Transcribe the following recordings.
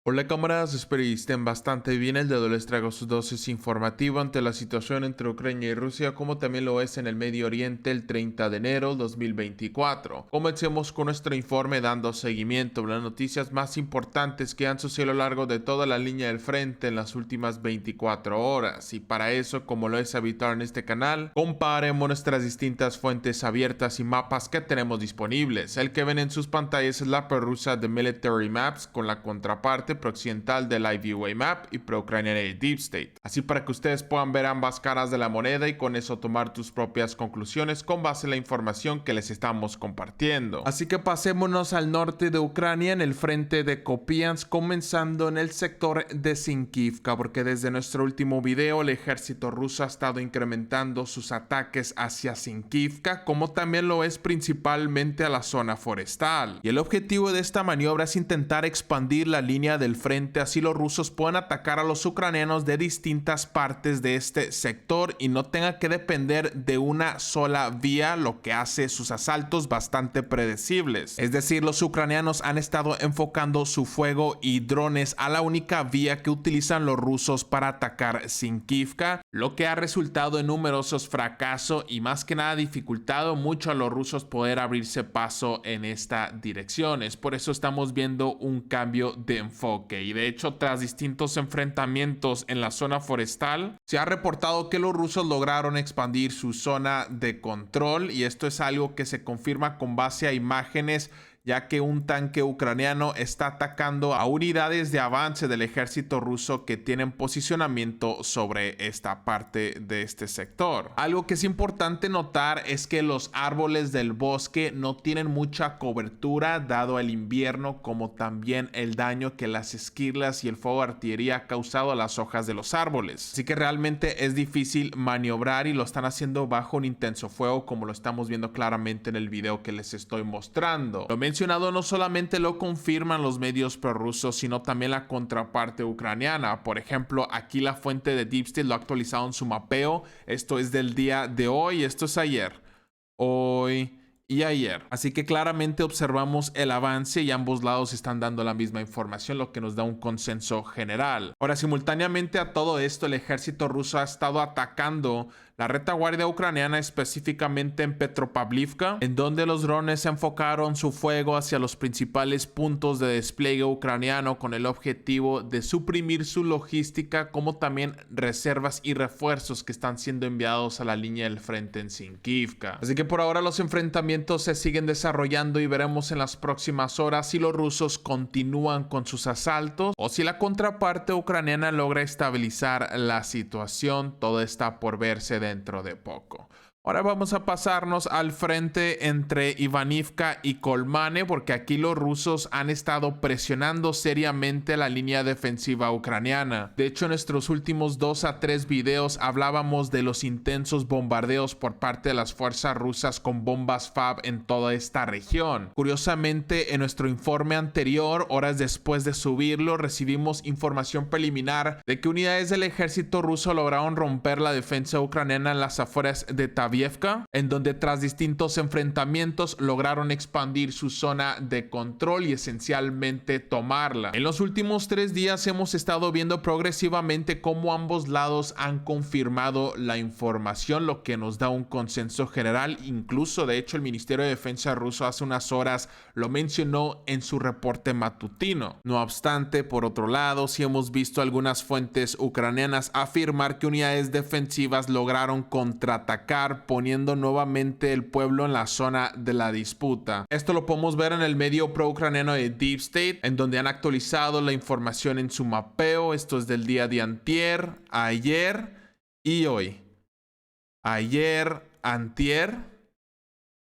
Hola camaradas, espero que estén bastante bien. El dedo les traigo su dosis informativa ante la situación entre Ucrania y Rusia, como también lo es en el Medio Oriente el 30 de enero 2024. Comencemos con nuestro informe dando seguimiento a las noticias más importantes que han sucedido a lo largo de toda la línea del frente en las últimas 24 horas. Y para eso, como lo es habitual en este canal, comparemos nuestras distintas fuentes abiertas y mapas que tenemos disponibles. El que ven en sus pantallas es la prorrusa de Military Maps con la contraparte prooccidental del IVUA Map y pro-ucraniana de Deep State. Así para que ustedes puedan ver ambas caras de la moneda y con eso tomar tus propias conclusiones con base en la información que les estamos compartiendo. Así que pasémonos al norte de Ucrania en el frente de Kupiansk, comenzando en el sector de Sinkivka, porque desde nuestro último video el ejército ruso ha estado incrementando sus ataques hacia Sinkivka, como también lo es principalmente a la zona forestal. Y el objetivo de esta maniobra es intentar expandir la línea del frente, así los rusos puedan atacar a los ucranianos de distintas partes de este sector y no tengan que depender de una sola vía, lo que hace sus asaltos bastante predecibles. Es decir, los ucranianos han estado enfocando su fuego y drones a la única vía que utilizan los rusos para atacar Sinkivka, lo que ha resultado en numerosos fracasos y más que nada dificultado mucho a los rusos poder abrirse paso en esta dirección. Es por eso estamos viendo un cambio de enfoque. Y de hecho, tras distintos enfrentamientos en la zona forestal, se ha reportado que los rusos lograron expandir su zona de control, y esto es algo que se confirma con base a imágenes, ya que un tanque ucraniano está atacando a unidades de avance del ejército ruso que tienen posicionamiento sobre esta parte de este sector. Algo que es importante notar es que los árboles del bosque no tienen mucha cobertura dado el invierno, como también el daño que las esquirlas y el fuego de artillería ha causado a las hojas de los árboles. Así que realmente es difícil maniobrar y lo están haciendo bajo un intenso fuego, como lo estamos viendo claramente en el video que les estoy mostrando. Lo mencionado no solamente lo confirman los medios prorrusos, sino también la contraparte ucraniana. Por ejemplo, aquí la fuente de Deep State lo ha actualizado en su mapeo. Esto es del día de hoy, esto es ayer. Hoy y ayer. Así que claramente observamos el avance y ambos lados están dando la misma información, lo que nos da un consenso general. Ahora, simultáneamente a todo esto, el ejército ruso ha estado atacando la retaguardia ucraniana, específicamente en Petropavlivka, en donde los drones enfocaron su fuego hacia los principales puntos de despliegue ucraniano con el objetivo de suprimir su logística, como también reservas y refuerzos que están siendo enviados a la línea del frente en Sinkivka. Así que por ahora los enfrentamientos se siguen desarrollando y veremos en las próximas horas si los rusos continúan con sus asaltos o si la contraparte ucraniana logra estabilizar la situación. Todo está por verse dentro de poco. Ahora vamos a pasarnos al frente entre Ivanivka y Kolmane, porque aquí los rusos han estado presionando seriamente la línea defensiva ucraniana. De hecho, en nuestros últimos 2 a 3 videos hablábamos de los intensos bombardeos por parte de las fuerzas rusas con bombas FAB en toda esta región. Curiosamente, en nuestro informe anterior, horas después de subirlo, recibimos información preliminar de que unidades del ejército ruso lograron romper la defensa ucraniana en las afueras de Tavievka, en donde tras distintos enfrentamientos lograron expandir su zona de control y esencialmente tomarla. En los últimos 3 días hemos estado viendo progresivamente cómo ambos lados han confirmado la información, lo que nos da un consenso general. Incluso, de hecho, el Ministerio de Defensa ruso hace unas horas lo mencionó en su reporte matutino. No obstante, por otro lado, sí hemos visto algunas fuentes ucranianas afirmar que unidades defensivas lograron contraatacar, poniendo nuevamente el pueblo en la zona de la disputa. Esto lo podemos ver en el medio pro-ucraniano de Deep State, en donde han actualizado la información en su mapeo. Esto es del día de antier, ayer y hoy. Ayer, antier,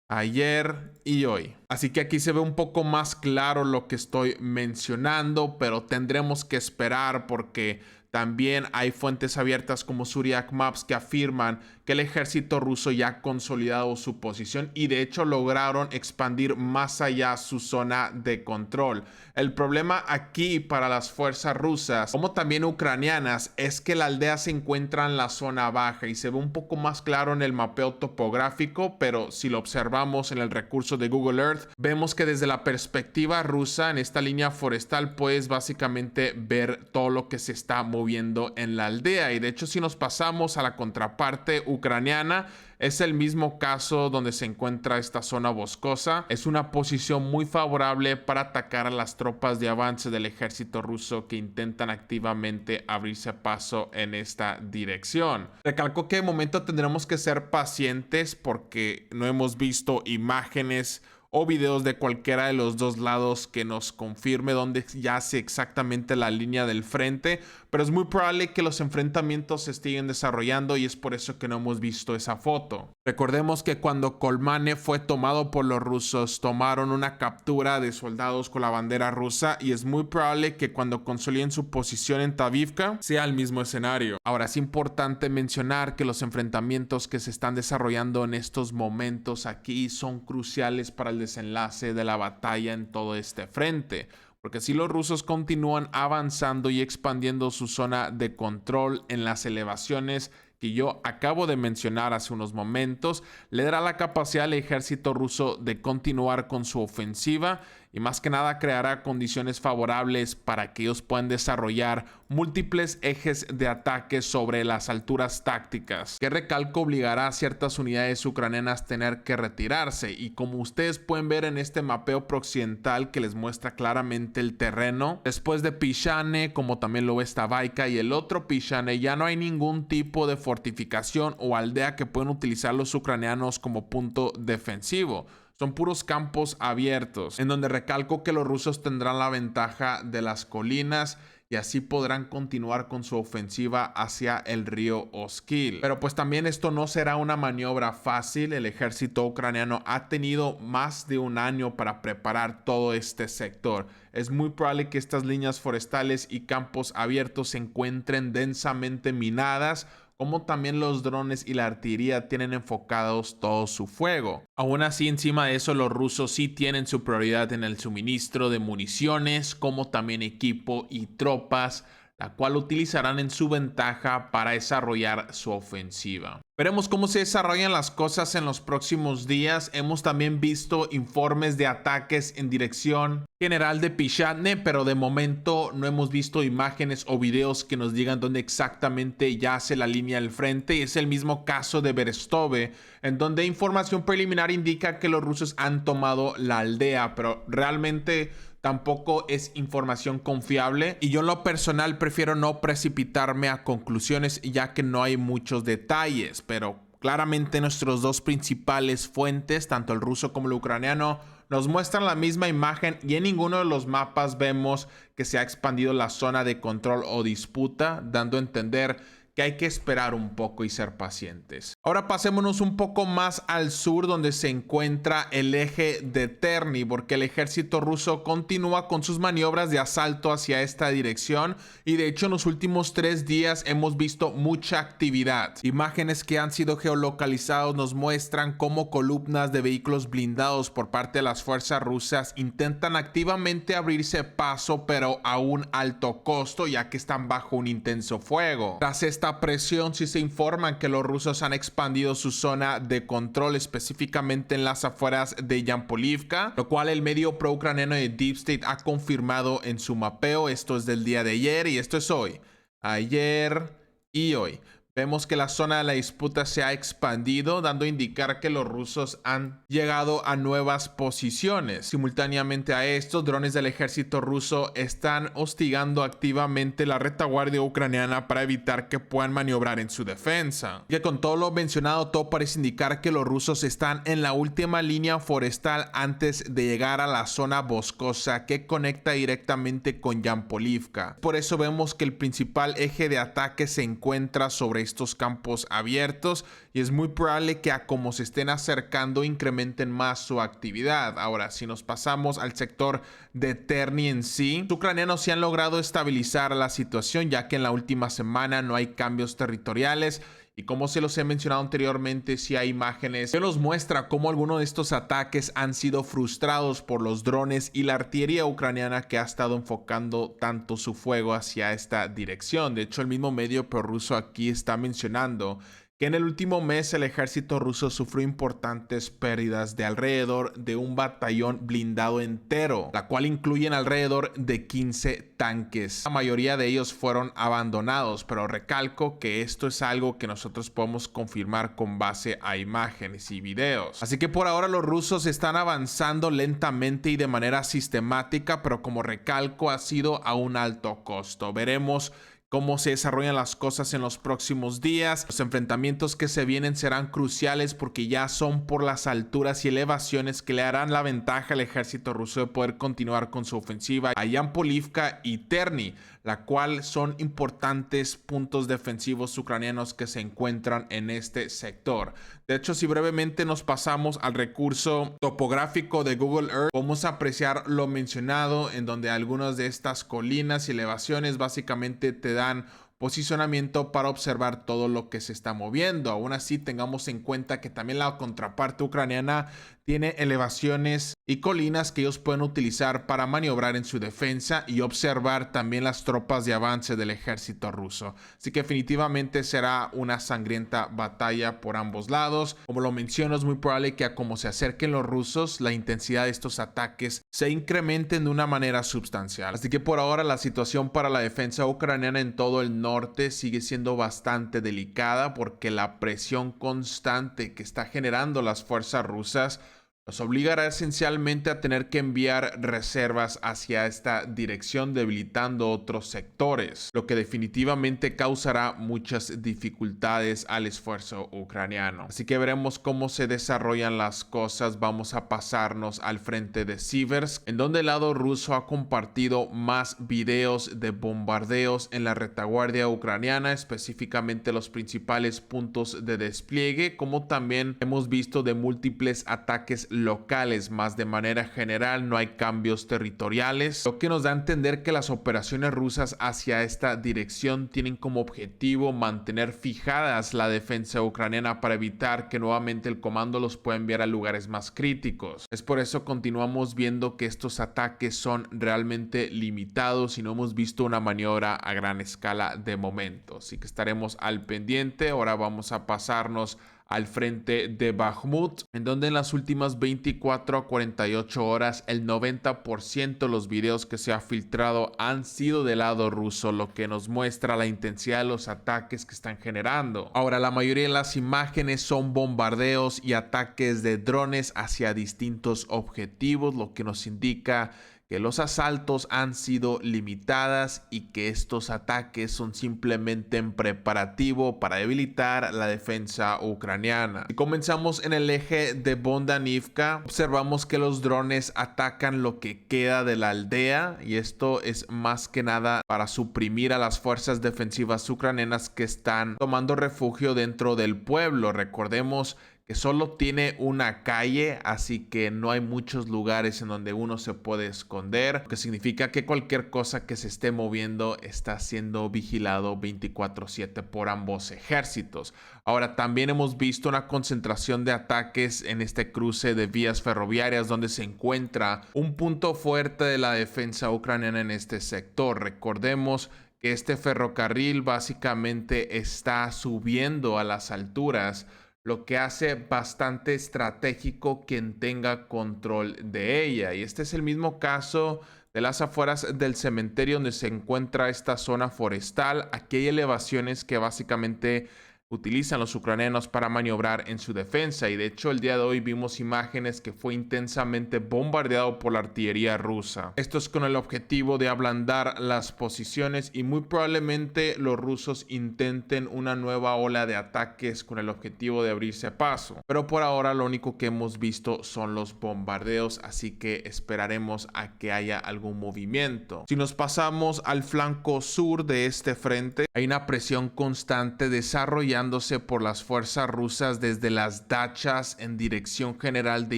ayer y hoy. Así que aquí se ve un poco más claro lo que estoy mencionando, pero tendremos que esperar porque También hay fuentes abiertas como Zodiac Maps que afirman que el ejército ruso ya ha consolidado su posición y de hecho lograron expandir más allá su zona de control. El problema aquí para las fuerzas rusas, como también ucranianas, es que la aldea se encuentra en la zona baja y se ve un poco más claro en el mapeo topográfico, pero si lo observamos en el recurso de Google Earth, vemos que desde la perspectiva rusa en esta línea forestal puedes básicamente ver todo lo que se está moviendo en la aldea. Y de hecho, si nos pasamos a la contraparte ucraniana, es el mismo caso donde se encuentra esta zona boscosa. Es una posición muy favorable para atacar a las tropas de avance del ejército ruso que intentan activamente abrirse paso en esta dirección. Recalco que de momento tendremos que ser pacientes porque no hemos visto imágenes o videos de cualquiera de los dos lados que nos confirme dónde yace exactamente la línea del frente, pero es muy probable que los enfrentamientos se estén desarrollando y es por eso que no hemos visto esa foto. Recordemos que cuando Kolmane fue tomado por los rusos, tomaron una captura de soldados con la bandera rusa y es muy probable que cuando consoliden su posición en Tavivka sea el mismo escenario. Ahora es importante mencionar que los enfrentamientos que se están desarrollando en estos momentos aquí son cruciales para el desenlace de la batalla en todo este frente, porque si los rusos continúan avanzando y expandiendo su zona de control en las elevaciones que yo acabo de mencionar hace unos momentos, le dará la capacidad al ejército ruso de continuar con su ofensiva y más que nada creará condiciones favorables para que ellos puedan desarrollar múltiples ejes de ataque sobre las alturas tácticas, que recalco obligará a ciertas unidades ucranianas a tener que retirarse. Y como ustedes pueden ver en este mapeo prooccidental que les muestra claramente el terreno, después de Pishane, como también lo ve Stavaika y el otro Pishane, ya no hay ningún tipo de fortificación o aldea que puedan utilizar los ucranianos como punto defensivo. Son puros campos abiertos, en donde recalco que los rusos tendrán la ventaja de las colinas y así podrán continuar con su ofensiva hacia el río Oskil. Pero pues también esto no será una maniobra fácil. El ejército ucraniano ha tenido más de un año para preparar todo este sector. Es muy probable que estas líneas forestales y campos abiertos se encuentren densamente minadas, como también los drones y la artillería tienen enfocados todo su fuego. Aún así, encima de eso, los rusos sí tienen su prioridad en el suministro de municiones, como también equipo y tropas, la cual utilizarán en su ventaja para desarrollar su ofensiva. Veremos cómo se desarrollan las cosas en los próximos días. Hemos también visto informes de ataques en dirección general de Pishane, pero de momento no hemos visto imágenes o videos que nos digan dónde exactamente yace la línea del frente. Y es el mismo caso de Berestove, en donde información preliminar indica que los rusos han tomado la aldea, pero realmente tampoco es información confiable y yo en lo personal prefiero no precipitarme a conclusiones ya que no hay muchos detalles, pero claramente nuestros dos principales fuentes, tanto el ruso como el ucraniano, nos muestran la misma imagen y en ninguno de los mapas vemos que se ha expandido la zona de control o disputa, dando a entender que hay que esperar un poco y ser pacientes. Ahora pasémonos un poco más al sur, donde se encuentra el eje de Terni, porque el ejército ruso continúa con sus maniobras de asalto hacia esta dirección y de hecho en los últimos 3 días hemos visto mucha actividad. Imágenes que han sido geolocalizadas nos muestran cómo columnas de vehículos blindados por parte de las fuerzas rusas intentan activamente abrirse paso, pero a un alto costo, ya que están bajo un intenso fuego. Tras esta presión, sí se informan que los rusos han expandido su zona de control específicamente en las afueras de Yampolivka, lo cual el medio pro-ucraniano de Deep State ha confirmado en su mapeo. Esto es del día de ayer y esto es hoy. Ayer y hoy. Vemos que la zona de la disputa se ha expandido, dando a indicar que los rusos han llegado a nuevas posiciones. Simultáneamente a esto, drones del ejército ruso están hostigando activamente la retaguardia ucraniana para evitar que puedan maniobrar en su defensa. Y con todo lo mencionado, todo parece indicar que los rusos están en la última línea forestal antes de llegar a la zona boscosa que conecta directamente con Yampolivka. Por eso vemos que el principal eje de ataque se encuentra sobre estos campos abiertos y es muy probable que a como se estén acercando incrementen más su actividad. Ahora, si nos pasamos al sector de Terni en sí, los ucranianos sí han logrado estabilizar la situación, ya que en la última semana no hay cambios territoriales. Y como se los he mencionado anteriormente, sí hay imágenes que nos muestra cómo algunos de estos ataques han sido frustrados por los drones y la artillería ucraniana que ha estado enfocando tanto su fuego hacia esta dirección. De hecho, el mismo medio prorruso aquí está mencionando que en el último mes el ejército ruso sufrió importantes pérdidas de alrededor de un batallón blindado entero, la cual incluyen alrededor de 15 tanques. La mayoría de ellos fueron abandonados, pero recalco que esto es algo que nosotros podemos confirmar con base a imágenes y videos. Así que por ahora los rusos están avanzando lentamente y de manera sistemática, pero como recalco ha sido a un alto costo. Veremos cómo se desarrollan las cosas en los próximos días. Los enfrentamientos que se vienen serán cruciales porque ya son por las alturas y elevaciones que le harán la ventaja al ejército ruso de poder continuar con su ofensiva a Yampolivka y Terni, la cual son importantes puntos defensivos ucranianos que se encuentran en este sector. De hecho, si brevemente nos pasamos al recurso topográfico de Google Earth, podemos apreciar lo mencionado, en donde algunas de estas colinas y elevaciones básicamente te dan posicionamiento para observar todo lo que se está moviendo. Aún así, tengamos en cuenta que también la contraparte ucraniana tiene elevaciones y colinas que ellos pueden utilizar para maniobrar en su defensa y observar también las tropas de avance del ejército ruso. Así que definitivamente será una sangrienta batalla por ambos lados. Como lo menciono, es muy probable que a como se acerquen los rusos, la intensidad de estos ataques se incrementen de una manera sustancial. Así que por ahora la situación para la defensa ucraniana en todo el norte sigue siendo bastante delicada porque la presión constante que está generando las fuerzas rusas nos obligará esencialmente a tener que enviar reservas hacia esta dirección, debilitando otros sectores, lo que definitivamente causará muchas dificultades al esfuerzo ucraniano. Así que veremos cómo se desarrollan las cosas. Vamos a pasarnos al frente de Siversk, en donde el lado ruso ha compartido más videos de bombardeos en la retaguardia ucraniana, específicamente los principales puntos de despliegue, como también hemos visto de múltiples ataques locales. Más de manera general no hay cambios territoriales, lo que nos da a entender que las operaciones rusas hacia esta dirección tienen como objetivo mantener fijadas la defensa ucraniana para evitar que nuevamente el comando los pueda enviar a lugares más críticos. Es por eso continuamos viendo que estos ataques son realmente limitados y no hemos visto una maniobra a gran escala de momento, así que estaremos al pendiente. Ahora vamos a pasarnos al frente de Bakhmut, en donde en las últimas 24 a 48 horas el 90% de los videos que se ha filtrado han sido del lado ruso, lo que nos muestra la intensidad de los ataques que están generando. Ahora, la mayoría de las imágenes son bombardeos y ataques de drones hacia distintos objetivos, lo que nos indica que los asaltos han sido limitadas y que estos ataques son simplemente en preparativo para debilitar la defensa ucraniana. Si comenzamos en el eje de Bondanivka, observamos que los drones atacan lo que queda de la aldea y esto es más que nada para suprimir a las fuerzas defensivas ucranianas que están tomando refugio dentro del pueblo. Recordemos que solo tiene una calle, así que no hay muchos lugares en donde uno se puede esconder, lo que significa que cualquier cosa que se esté moviendo está siendo vigilado 24/7 por ambos ejércitos. Ahora, también hemos visto una concentración de ataques en este cruce de vías ferroviarias donde se encuentra un punto fuerte de la defensa ucraniana en este sector. Recordemos que este ferrocarril básicamente está subiendo a las alturas, lo que hace bastante estratégico quien tenga control de ella. Y este es el mismo caso de las afueras del cementerio donde se encuentra esta zona forestal. Aquí hay elevaciones que básicamente utilizan los ucranianos para maniobrar en su defensa. Y de hecho el día de hoy vimos imágenes que fue intensamente bombardeado por la artillería rusa. Esto es con el objetivo de ablandar las posiciones y muy probablemente los rusos intenten una nueva ola de ataques con el objetivo de abrirse paso. Pero por ahora lo único que hemos visto son los bombardeos, así que esperaremos a que haya algún movimiento. Si nos pasamos al flanco sur de este frente, hay una presión constante desarrollándose por las fuerzas rusas desde las dachas en dirección general de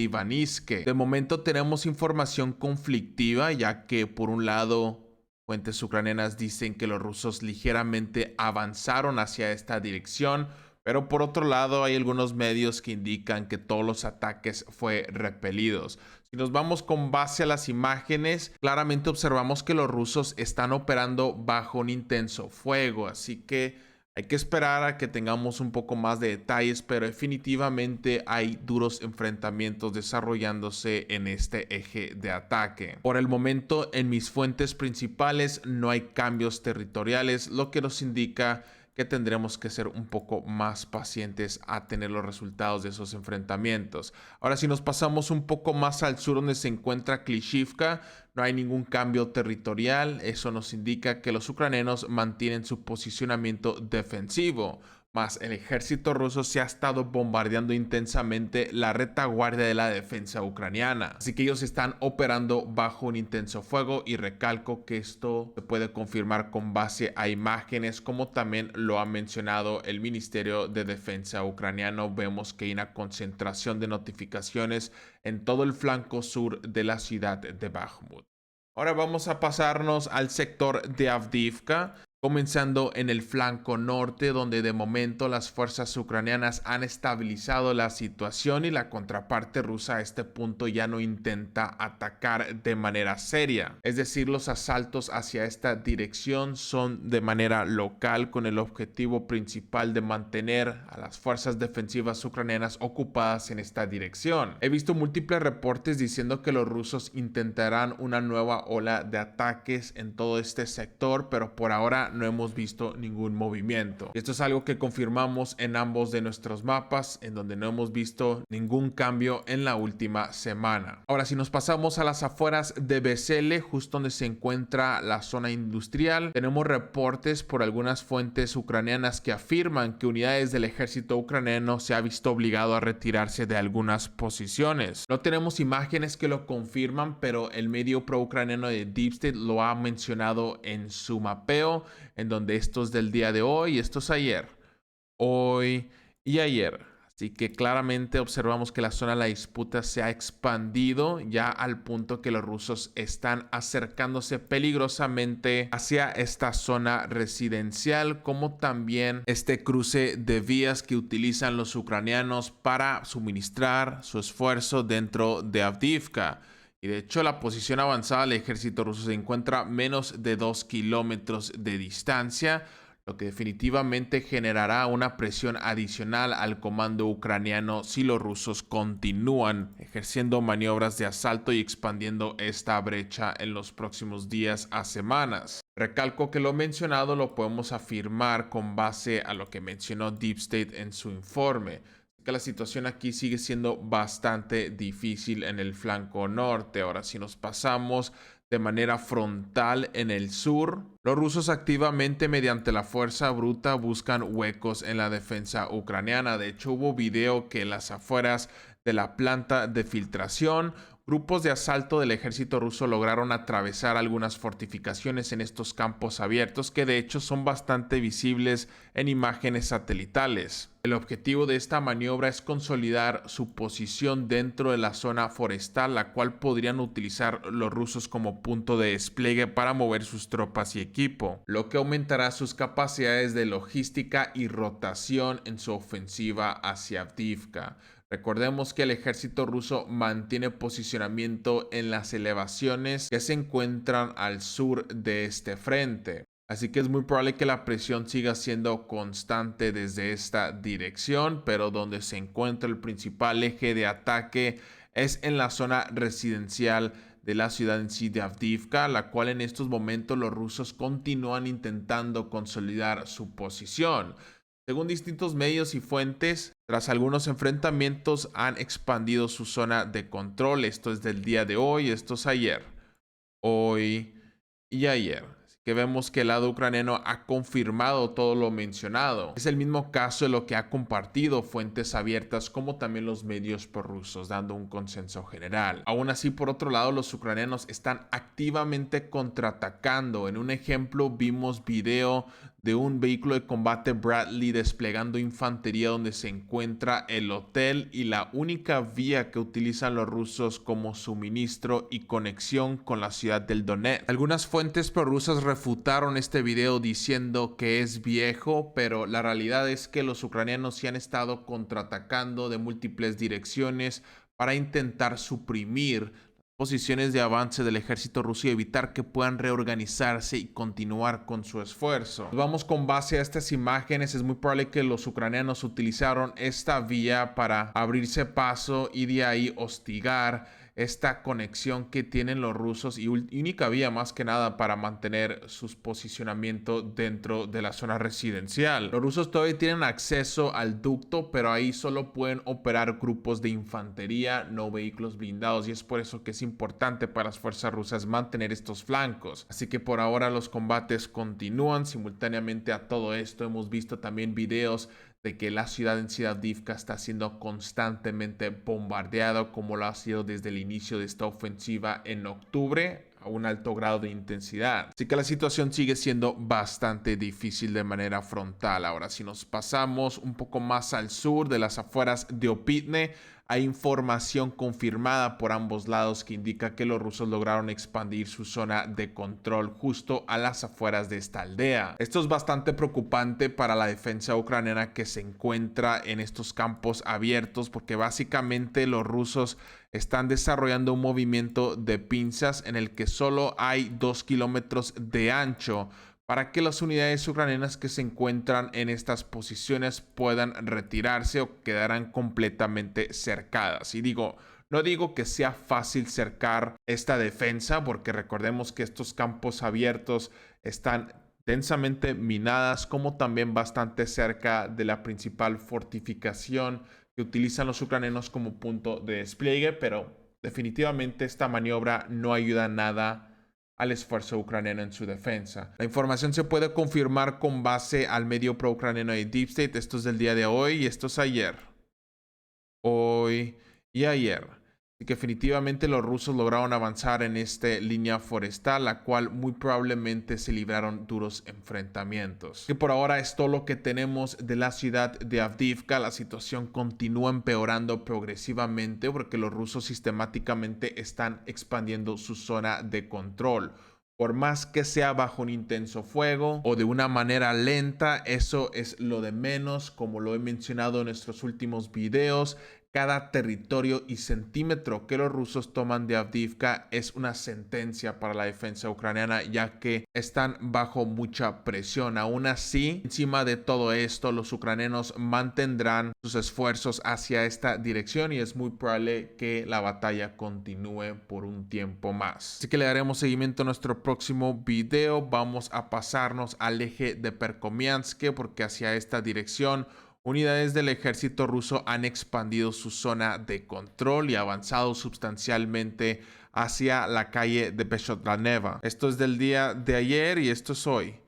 Ivaniske. De momento tenemos información conflictiva, ya que por un lado fuentes ucranianas dicen que los rusos ligeramente avanzaron hacia esta dirección, pero por otro lado hay algunos medios que indican que todos los ataques fue repelidos. Si nos vamos con base a las imágenes, claramente observamos que los rusos están operando bajo un intenso fuego, así que hay que esperar a que tengamos un poco más de detalles, pero definitivamente hay duros enfrentamientos desarrollándose en este eje de ataque. Por el momento, en mis fuentes principales no hay cambios territoriales, lo que nos indica que tendremos que ser un poco más pacientes a tener los resultados de esos enfrentamientos. Ahora, si nos pasamos un poco más al sur donde se encuentra Klishivka, no hay ningún cambio territorial. Eso nos indica que los ucranianos mantienen su posicionamiento defensivo. Más el ejército ruso se ha estado bombardeando intensamente la retaguardia de la defensa ucraniana. Así que ellos están operando bajo un intenso fuego y recalco que esto se puede confirmar con base a imágenes, como también lo ha mencionado el Ministerio de Defensa ucraniano. Vemos que hay una concentración de notificaciones en todo el flanco sur de la ciudad de Bakhmut. Ahora vamos a pasarnos al sector de Avdiivka, comenzando en el flanco norte, donde de momento las fuerzas ucranianas han estabilizado la situación y la contraparte rusa a este punto ya no intenta atacar de manera seria. Es decir, los asaltos hacia esta dirección son de manera local con el objetivo principal de mantener a las fuerzas defensivas ucranianas ocupadas en esta dirección. He visto múltiples reportes diciendo que los rusos intentarán una nueva ola de ataques en todo este sector, pero por ahora no hemos visto ningún movimiento. Esto es algo que confirmamos en ambos de nuestros mapas, en donde no hemos visto ningún cambio en la última semana. Ahora, si nos pasamos a las afueras de Vesele, justo donde se encuentra la zona industrial, tenemos reportes por algunas fuentes ucranianas que afirman que unidades del ejército ucraniano se ha visto obligado a retirarse de algunas posiciones. No tenemos imágenes que lo confirman, pero el medio pro-ucraniano de Deep State lo ha mencionado en su mapeo, en donde esto es del día de hoy y esto es ayer, hoy y ayer. Así que claramente observamos que la zona de la disputa se ha expandido ya al punto que los rusos están acercándose peligrosamente hacia esta zona residencial, como también este cruce de vías que utilizan los ucranianos para suministrar su esfuerzo dentro de Avdiivka. Y de hecho la posición avanzada del ejército ruso se encuentra a menos de 2 kilómetros de distancia, lo que definitivamente generará una presión adicional al comando ucraniano si los rusos continúan ejerciendo maniobras de asalto y expandiendo esta brecha en los próximos días a semanas. Recalco que lo mencionado lo podemos afirmar con base a lo que mencionó Deep State en su informe, que la situación aquí sigue siendo bastante difícil en el flanco norte. Ahora, si nos pasamos de manera frontal en el sur, los rusos activamente mediante la fuerza bruta buscan huecos en la defensa ucraniana. De hecho, hubo video que en las afueras de la planta de filtración, grupos de asalto del ejército ruso lograron atravesar algunas fortificaciones en estos campos abiertos que de hecho son bastante visibles en imágenes satelitales. El objetivo de esta maniobra es consolidar su posición dentro de la zona forestal, la cual podrían utilizar los rusos como punto de despliegue para mover sus tropas y equipo, lo que aumentará sus capacidades de logística y rotación en su ofensiva hacia Avdiivka. Recordemos que el ejército ruso mantiene posicionamiento en las elevaciones que se encuentran al sur de este frente. Así que es muy probable que la presión siga siendo constante desde esta dirección, pero donde se encuentra el principal eje de ataque es en la zona residencial de la ciudad en sí de Avdiivka, la cual en estos momentos los rusos continúan intentando consolidar su posición. Según distintos medios y fuentes, tras algunos enfrentamientos han expandido su zona de control. Esto es del día de hoy, esto es ayer, hoy y ayer. Así que vemos que el lado ucraniano ha confirmado todo lo mencionado. Es el mismo caso de lo que ha compartido fuentes abiertas como también los medios prorrusos, dando un consenso general. Aún así, por otro lado, los ucranianos están activamente contraatacando. En un ejemplo, vimos video de un vehículo de combate Bradley desplegando infantería donde se encuentra el hotel y la única vía que utilizan los rusos como suministro y conexión con la ciudad del Donetsk. Algunas fuentes prorrusas refutaron este video diciendo que es viejo, pero la realidad es que los ucranianos sí han estado contraatacando de múltiples direcciones para intentar suprimir posiciones de avance del ejército ruso y evitar que puedan reorganizarse y continuar con su esfuerzo. Vamos con base a estas imágenes, es muy probable que los ucranianos utilizaron esta vía para abrirse paso y de ahí hostigar esta conexión que tienen los rusos y única vía más que nada para mantener sus posicionamientos dentro de la zona residencial. Los rusos todavía tienen acceso al ducto, pero ahí solo pueden operar grupos de infantería, no vehículos blindados, y es por eso que es importante para las fuerzas rusas mantener estos flancos. Así que por ahora los combates continúan. Simultáneamente a todo esto hemos visto también videos de que la ciudad en Avdiivka está siendo constantemente bombardeada como lo ha sido desde el inicio de esta ofensiva en octubre a un alto grado de intensidad. Así que la situación sigue siendo bastante difícil de manera frontal. Ahora, si nos pasamos un poco más al sur de las afueras de Opitne, hay información confirmada por ambos lados que indica que los rusos lograron expandir su zona de control justo a las afueras de esta aldea. Esto es bastante preocupante para la defensa ucraniana que se encuentra en estos campos abiertos, porque básicamente los rusos están desarrollando un movimiento de pinzas en el que solo hay 2 kilómetros de ancho para que las unidades ucranianas que se encuentran en estas posiciones puedan retirarse o quedarán completamente cercadas. Y no digo que sea fácil cercar esta defensa, porque recordemos que estos campos abiertos están densamente minadas, como también bastante cerca de la principal fortificación que utilizan los ucranianos como punto de despliegue, pero definitivamente esta maniobra no ayuda nada al esfuerzo ucraniano en su defensa. La información se puede confirmar con base al medio pro-ucraniano de Deep State. Esto es del día de hoy y esto es ayer. Hoy y ayer. Así que definitivamente los rusos lograron avanzar en esta línea forestal, la cual muy probablemente se libraron duros enfrentamientos. Y por ahora es todo lo que tenemos de la ciudad de Avdiivka. La situación continúa empeorando progresivamente porque los rusos sistemáticamente están expandiendo su zona de control. Por más que sea bajo un intenso fuego o de una manera lenta, eso es lo de menos. Como lo he mencionado en nuestros últimos videos, cada territorio y centímetro que los rusos toman de Avdiivka es una sentencia para la defensa ucraniana, ya que están bajo mucha presión. Aún así, encima de todo esto, los ucranianos mantendrán sus esfuerzos hacia esta dirección y es muy probable que la batalla continúe por un tiempo más. Así que le daremos seguimiento a nuestro próximo video. Vamos a pasarnos al eje de Perkomiansk, porque hacia esta dirección unidades del ejército ruso han expandido su zona de control y avanzado sustancialmente hacia la calle de Beshodraneva. Esto es del día de ayer y esto es hoy.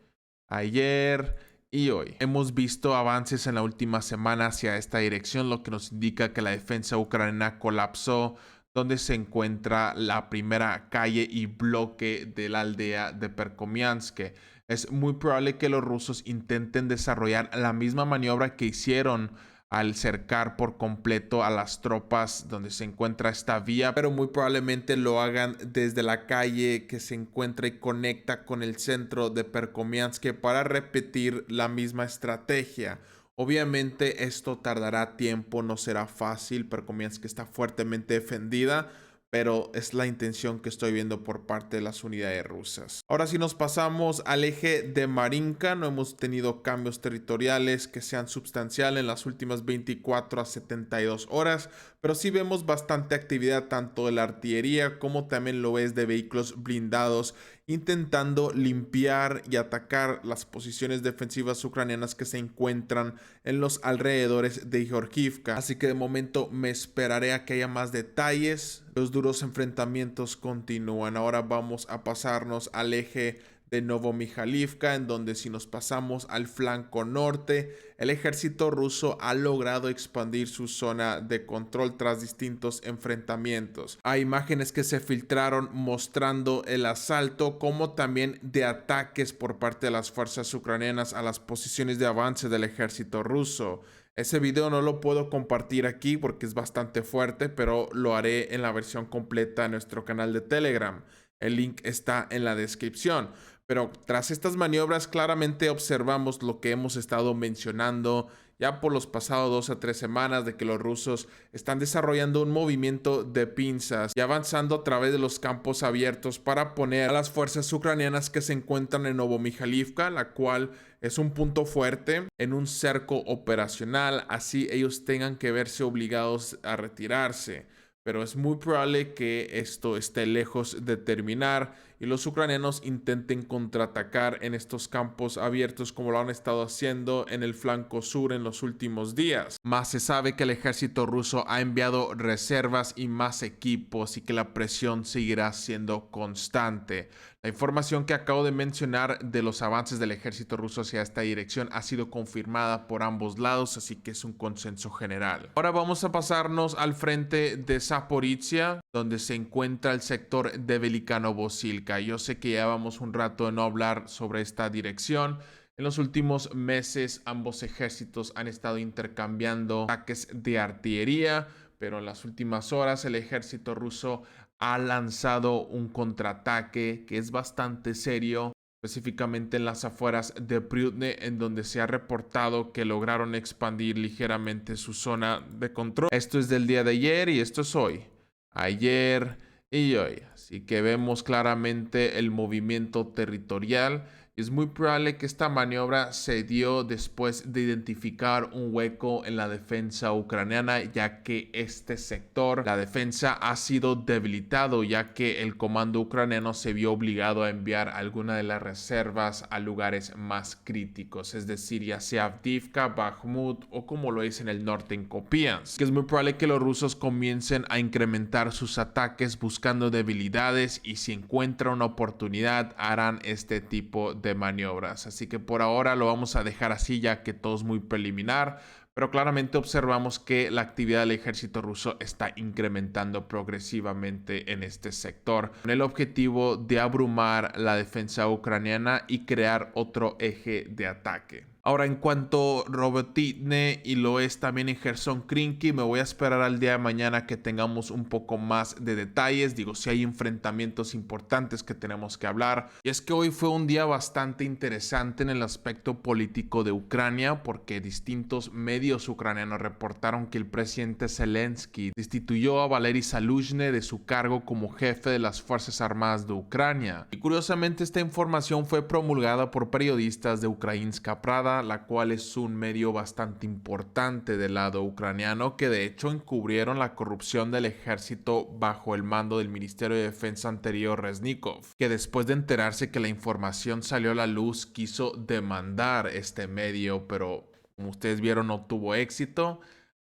Ayer y hoy. Hemos visto avances en la última semana hacia esta dirección, lo que nos indica que la defensa ucraniana colapsó donde se encuentra la primera calle y bloque de la aldea de Perkomiansk. Es muy probable que los rusos intenten desarrollar la misma maniobra que hicieron al cercar por completo a las tropas donde se encuentra esta vía, pero muy probablemente lo hagan desde la calle que se encuentra y conecta con el centro de Perkomiansk para repetir la misma estrategia. Obviamente esto tardará tiempo, no será fácil. Perkomiansk está fuertemente defendida, pero es la intención que estoy viendo por parte de las unidades rusas. Ahora si nos pasamos al eje de Marinka, no hemos tenido cambios territoriales que sean sustanciales en las últimas 24 a 72 horas, pero sí vemos bastante actividad tanto de la artillería como también lo es de vehículos blindados intentando limpiar y atacar las posiciones defensivas ucranianas que se encuentran en los alrededores de Georgivka. Así que de momento me esperaré a que haya más detalles. Los duros enfrentamientos continúan. Ahora vamos a pasarnos al eje de Novomijhalivka, en donde si nos pasamos al flanco norte, el ejército ruso ha logrado expandir su zona de control tras distintos enfrentamientos. Hay imágenes que se filtraron mostrando el asalto, como también de ataques por parte de las fuerzas ucranianas a las posiciones de avance del ejército ruso. Ese video no lo puedo compartir aquí porque es bastante fuerte, pero lo haré en la versión completa en nuestro canal de Telegram. El link está en la descripción. Pero tras estas maniobras claramente observamos lo que hemos estado mencionando ya por los pasados 2 a 3 semanas, de que los rusos están desarrollando un movimiento de pinzas y avanzando a través de los campos abiertos para poner a las fuerzas ucranianas que se encuentran en Novomijhalivka, la cual es un punto fuerte, en un cerco operacional, así ellos tengan que verse obligados a retirarse. Pero es muy probable que esto esté lejos de terminar y los ucranianos intenten contraatacar en estos campos abiertos como lo han estado haciendo en el flanco sur en los últimos días. Más se sabe que el ejército ruso ha enviado reservas y más equipos y que la presión seguirá siendo constante. La información que acabo de mencionar de los avances del ejército ruso hacia esta dirección ha sido confirmada por ambos lados, así que es un consenso general. Ahora vamos a pasarnos al frente de Zaporizhia, donde se encuentra el sector de Velikanovo-Silka. Yo sé que llevamos un rato de no hablar sobre esta dirección. En los últimos meses ambos ejércitos han estado intercambiando ataques de artillería, pero en las últimas horas el ejército ruso ha lanzado un contraataque que es bastante serio, específicamente en las afueras de Pryutne, en donde se ha reportado que lograron expandir ligeramente su zona de control. Esto es del día de ayer y esto es hoy. Ayer y hoy. Así que vemos claramente el movimiento territorial. Es muy probable que esta maniobra se dio después de identificar un hueco en la defensa ucraniana, ya que este sector, la defensa, ha sido debilitado, ya que el comando ucraniano se vio obligado a enviar alguna de las reservas a lugares más críticos, es decir, ya sea Avdiivka, Bakhmut o como lo es en el norte en Kupiansk. Que es muy probable que los rusos comiencen a incrementar sus ataques buscando debilidades y si encuentran una oportunidad harán este tipo de maniobras. Así que por ahora lo vamos a dejar así, ya que todo es muy preliminar, pero claramente observamos que la actividad del ejército ruso está incrementando progresivamente en este sector, con el objetivo de abrumar la defensa ucraniana y crear otro eje de ataque. Ahora, en cuanto a Robotyne y lo es también en Gerson Krinky, me voy a esperar al día de mañana que tengamos un poco más de detalles. Digo, si hay enfrentamientos importantes que tenemos que hablar. Y es que hoy fue un día bastante interesante en el aspecto político de Ucrania, porque distintos medios ucranianos reportaron que el presidente Zelensky destituyó a Valery Zaluzhny de su cargo como jefe de las Fuerzas Armadas de Ucrania. Y curiosamente esta información fue promulgada por periodistas de Ukrainska Pravda, la cual es un medio bastante importante del lado ucraniano, que de hecho encubrieron la corrupción del ejército bajo el mando del Ministerio de Defensa anterior Reznikov, que después de enterarse que la información salió a la luz quiso demandar este medio, pero como ustedes vieron no tuvo éxito,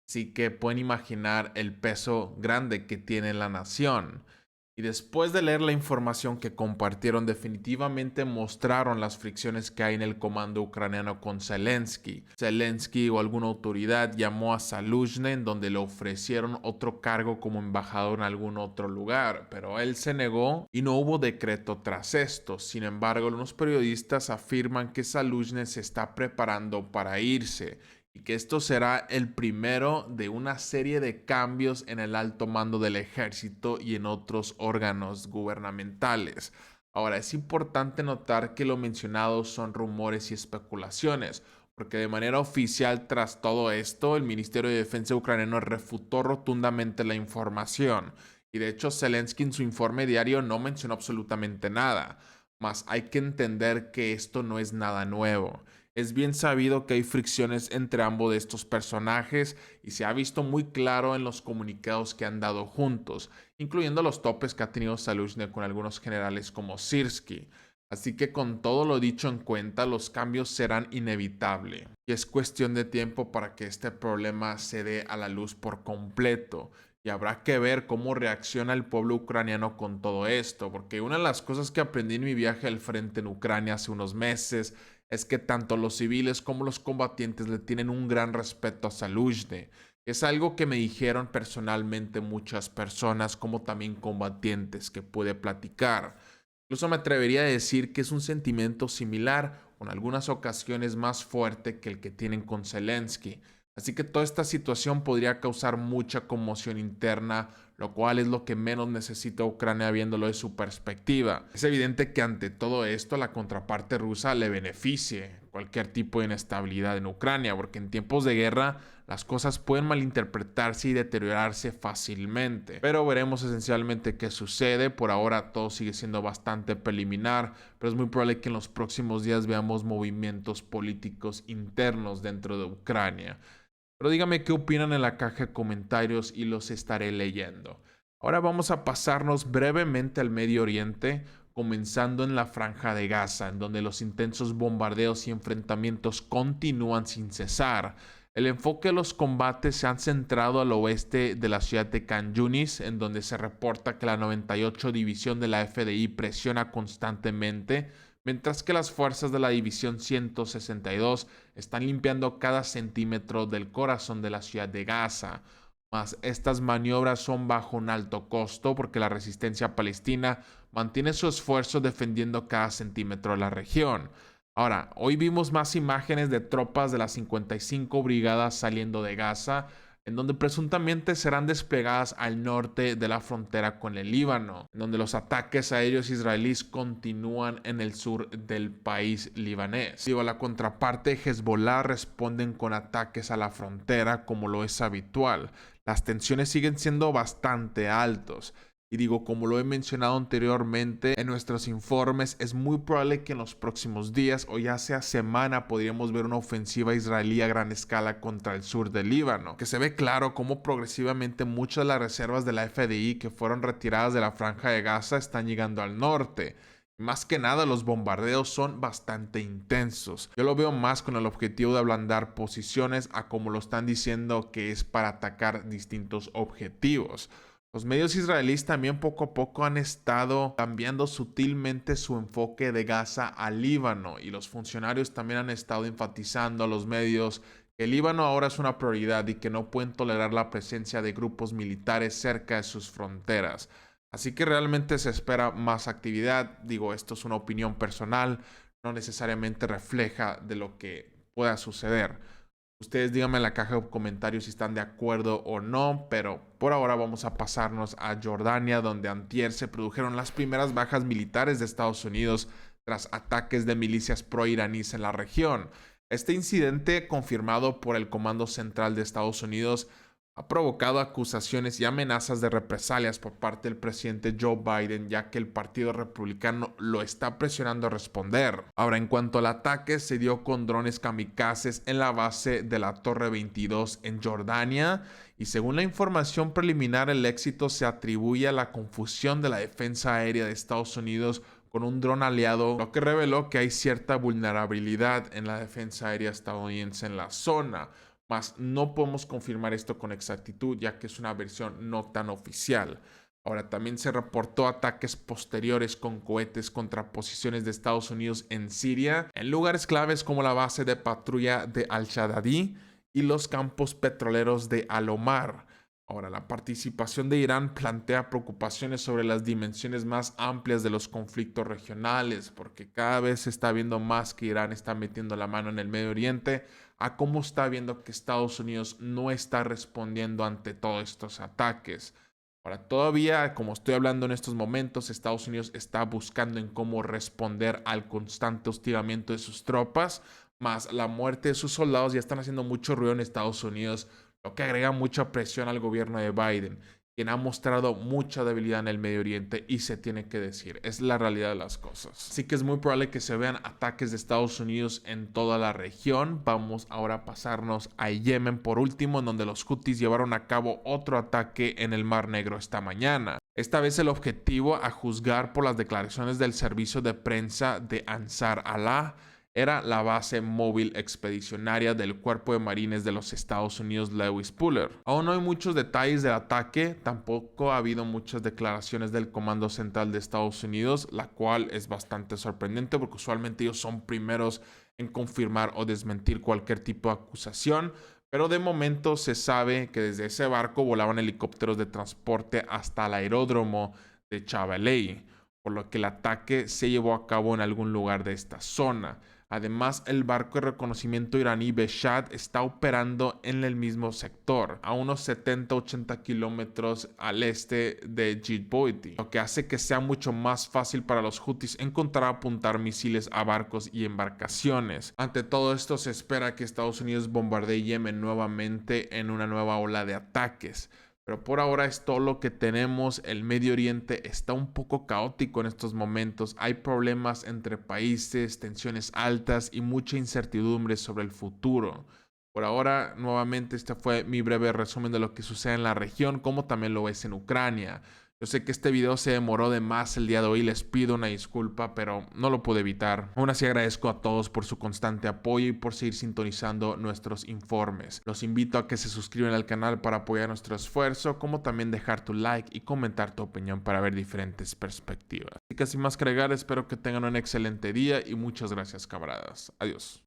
así que pueden imaginar el peso grande que tiene la nación. Y después de leer la información que compartieron, definitivamente mostraron las fricciones que hay en el comando ucraniano con Zelensky. Zelensky o alguna autoridad llamó a Zaluzhny, en donde le ofrecieron otro cargo como embajador en algún otro lugar, pero él se negó y no hubo decreto tras esto. Sin embargo, algunos periodistas afirman que Zaluzhny se está preparando para irse y que esto será el primero de una serie de cambios en el alto mando del ejército y en otros órganos gubernamentales. Ahora, es importante notar que lo mencionado son rumores y especulaciones, porque de manera oficial tras todo esto, el Ministerio de Defensa ucraniano refutó rotundamente la información. Y de hecho, Zelensky en su informe diario no mencionó absolutamente nada. Mas hay que entender que esto no es nada nuevo. Es bien sabido que hay fricciones entre ambos de estos personajes y se ha visto muy claro en los comunicados que han dado juntos, incluyendo los topes que ha tenido Zaluzhny con algunos generales como Sirski. Así que con todo lo dicho en cuenta, los cambios serán inevitables y es cuestión de tiempo para que este problema se dé a la luz por completo. Y habrá que ver cómo reacciona el pueblo ucraniano con todo esto, porque una de las cosas que aprendí en mi viaje al frente en Ucrania hace unos meses es que tanto los civiles como los combatientes le tienen un gran respeto a Zaluzhny. Es algo que me dijeron personalmente muchas personas, como también combatientes que pude platicar. Incluso me atrevería a decir que es un sentimiento similar, o en algunas ocasiones más fuerte que el que tienen con Zelensky. Así que toda esta situación podría causar mucha conmoción interna, lo cual es lo que menos necesita Ucrania viéndolo de su perspectiva. Es evidente que ante todo esto la contraparte rusa le beneficie cualquier tipo de inestabilidad en Ucrania, porque en tiempos de guerra las cosas pueden malinterpretarse y deteriorarse fácilmente. Pero veremos esencialmente qué sucede. Por ahora todo sigue siendo bastante preliminar, pero es muy probable que en los próximos días veamos movimientos políticos internos dentro de Ucrania. Pero dígame qué opinan en la caja de comentarios y los estaré leyendo. Ahora vamos a pasarnos brevemente al Medio Oriente, comenzando en la Franja de Gaza, en donde los intensos bombardeos y enfrentamientos continúan sin cesar. El enfoque de los combates se han centrado al oeste de la ciudad de Khan Yunis, en donde se reporta que la 98 División de la FDI presiona constantemente, mientras que las fuerzas de la División 162 están limpiando cada centímetro del corazón de la ciudad de Gaza. Mas estas maniobras son bajo un alto costo porque la resistencia palestina mantiene su esfuerzo defendiendo cada centímetro de la región. Ahora, hoy vimos más imágenes de tropas de las 55 brigadas saliendo de Gaza, en donde presuntamente serán desplegadas al norte de la frontera con el Líbano, en donde los ataques aéreos israelíes continúan en el sur del país libanés. Digo, la contraparte Hezbollah responden con ataques a la frontera como lo es habitual. Las tensiones siguen siendo bastante altos. Y digo, como lo he mencionado anteriormente en nuestros informes, es muy probable que en los próximos días o ya sea semana podríamos ver una ofensiva israelí a gran escala contra el sur del Líbano, que se ve claro cómo progresivamente muchas de las reservas de la FDI que fueron retiradas de la franja de Gaza están llegando al norte. Más que nada, los bombardeos son bastante intensos. Yo lo veo más con el objetivo de ablandar posiciones a como lo están diciendo que es para atacar distintos objetivos. Los medios israelíes también poco a poco han estado cambiando sutilmente su enfoque de Gaza al Líbano y los funcionarios también han estado enfatizando a los medios que el Líbano ahora es una prioridad y que no pueden tolerar la presencia de grupos militares cerca de sus fronteras. Así que realmente se espera más actividad. Digo, esto es una opinión personal, no necesariamente refleja de lo que pueda suceder. Ustedes díganme en la caja de comentarios si están de acuerdo o no, pero por ahora vamos a pasarnos a Jordania, donde antier se produjeron las primeras bajas militares de Estados Unidos tras ataques de milicias pro-iraníes en la región. Este incidente, confirmado por el Comando Central de Estados Unidos, ha provocado acusaciones y amenazas de represalias por parte del presidente Joe Biden, ya que el Partido Republicano lo está presionando a responder. Ahora, en cuanto al ataque, se dio con drones kamikazes en la base de la Torre 22 en Jordania, y según la información preliminar, el éxito se atribuye a la confusión de la defensa aérea de Estados Unidos con un dron aliado, lo que reveló que hay cierta vulnerabilidad en la defensa aérea estadounidense en la zona. Mas no podemos confirmar esto con exactitud, ya que es una versión no tan oficial. Ahora, también se reportó ataques posteriores con cohetes contra posiciones de Estados Unidos en Siria, en lugares claves como la base de patrulla de Al-Shadadi y los campos petroleros de Al-Omar. Ahora, la participación de Irán plantea preocupaciones sobre las dimensiones más amplias de los conflictos regionales, porque cada vez se está viendo más que Irán está metiendo la mano en el Medio Oriente, a cómo está viendo que Estados Unidos no está respondiendo ante todos estos ataques. Ahora, todavía, como estoy hablando en estos momentos, Estados Unidos está buscando en cómo responder al constante hostigamiento de sus tropas, más la muerte de sus soldados ya están haciendo mucho ruido en Estados Unidos, lo que agrega mucha presión al gobierno de Biden. quien ha mostrado mucha debilidad en el Medio Oriente y se tiene que decir, es la realidad de las cosas. Así que es muy probable que se vean ataques de Estados Unidos en toda la región. Vamos ahora a pasarnos a Yemen por último, en donde los Houthis llevaron a cabo otro ataque en el Mar Negro esta mañana. Esta vez el objetivo, a juzgar por las declaraciones del servicio de prensa de Ansar Allah, era la base móvil expedicionaria del Cuerpo de Marines de los Estados Unidos Lewis Puller. Aún no hay muchos detalles del ataque, tampoco ha habido muchas declaraciones del Comando Central de Estados Unidos, la cual es bastante sorprendente porque usualmente ellos son primeros en confirmar o desmentir cualquier tipo de acusación. Pero de momento se sabe que desde ese barco volaban helicópteros de transporte hasta el aeródromo de Chavaley, por lo que el ataque se llevó a cabo en algún lugar de esta zona. Además, el barco de reconocimiento iraní Behshad está operando en el mismo sector, a unos 70-80 kilómetros al este de Djibouti, lo que hace que sea mucho más fácil para los Houthis encontrar apuntar misiles a barcos y embarcaciones. Ante todo esto, se espera que Estados Unidos bombardee Yemen nuevamente en una nueva ola de ataques. Pero por ahora es todo lo que tenemos. El Medio Oriente está un poco caótico en estos momentos. Hay problemas entre países, tensiones altas y mucha incertidumbre sobre el futuro. Por ahora, nuevamente, este fue mi breve resumen de lo que sucede en la región, como también lo es en Ucrania. Yo sé que este video se demoró de más el día de hoy, les pido una disculpa, pero no lo pude evitar. Aún así agradezco a todos por su constante apoyo y por seguir sintonizando nuestros informes. Los invito a que se suscriban al canal para apoyar nuestro esfuerzo, como también dejar tu like y comentar tu opinión para ver diferentes perspectivas. Así que sin más que agregar, espero que tengan un excelente día y muchas gracias, camaradas. Adiós.